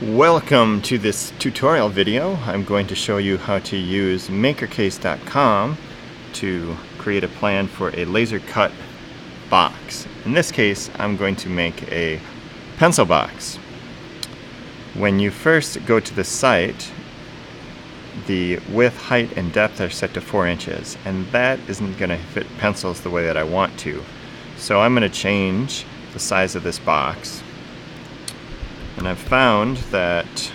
Welcome to this tutorial video. I'm going to show you how to use MakerCase.com to create a plan for a laser cut box. In this case, I'm going to make a pencil box. When you first go to the site, the width, height, and depth are set to 4 inches, and that isn't going to fit pencils the way that I want to. So I'm going to change the size of this box. And I've found that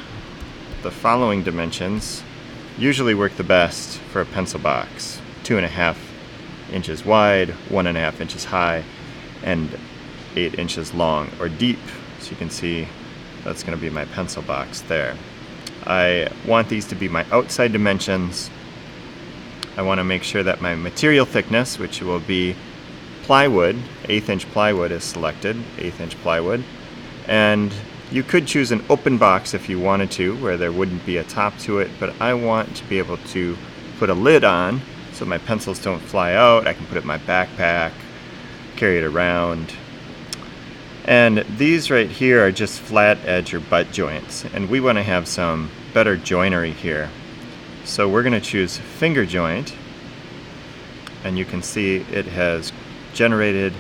the following dimensions usually work the best for a pencil box: 2.5 inches wide, 1.5 inches high, and 8 inches long or deep. So you can see that's going to be my pencil box there. I want these to be my outside dimensions. I want to make sure that my material thickness, which will be plywood, 1/8 inch plywood is selected, 1/8 inch plywood. And you could choose an open box if you wanted to, where there wouldn't be a top to it, but I want to be able to put a lid on so my pencils don't fly out. I can put it in my backpack, carry it around. And these right here are just flat edge or butt joints, and we want to have some better joinery here. So we're going to choose finger joint, and you can see it has generated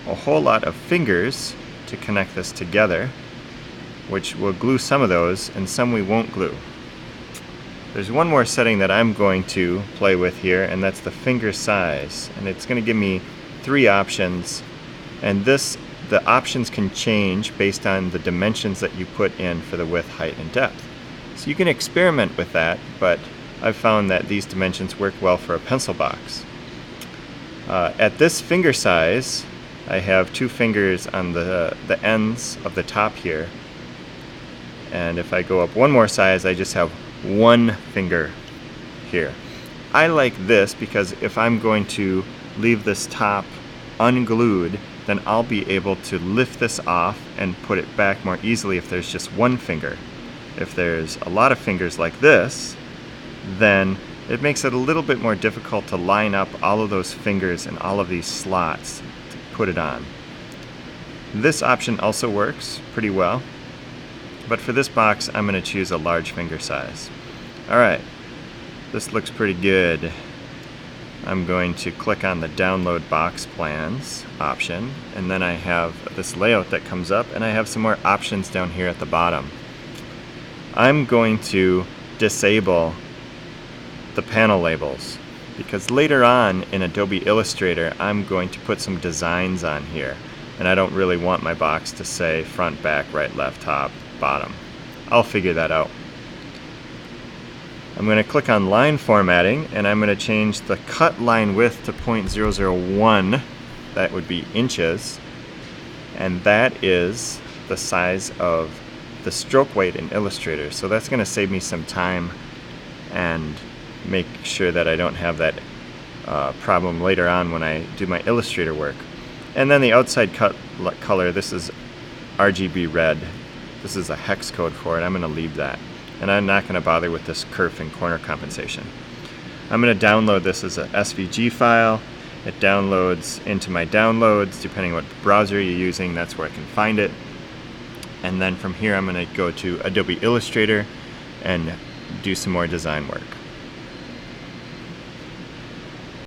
a whole lot of fingers to connect this together, which will glue some of those and some we won't glue. There's one more setting that I'm going to play with here, and that's the finger size, and it's going to give me 3 options, and the options can change based on the dimensions that you put in for the width, height, and depth. So you can experiment with that, but I've found that these dimensions work well for a pencil box. At this finger size, I have 2 fingers on the ends of the top here, and if I go up one more size, I just have 1 finger here. I like this because if I'm going to leave this top unglued, then I'll be able to lift this off and put it back more easily if there's just 1 finger. If there's a lot of fingers like this, then it makes it a little bit more difficult to line up all of those fingers and all of these slots to put it on. This option also works pretty well, but for this box I'm going to choose a large finger size. Alright, this looks pretty good. I'm going to click on the download box plans option, and then I have this layout that comes up, and I have some more options down here at the bottom. I'm going to disable the panel labels because later on in Adobe Illustrator I'm going to put some designs on here, and I don't really want my box to say front, back, right, left, top, bottom. I'll figure that out. I'm going to click on line formatting, and I'm going to change the cut line width to 0.001. That would be inches, and that is the size of the stroke weight in Illustrator. So that's going to save me some time and make sure that I don't have that problem later on when I do my Illustrator work. And then the outside cut color, this is RGB red. This is a hex code for it. I'm going to leave that. And I'm not going to bother with this kerf and corner compensation. I'm going to download this as a SVG file. It downloads into my downloads. Depending on what browser you're using, that's where I can find it. And then from here I'm going to go to Adobe Illustrator and do some more design work.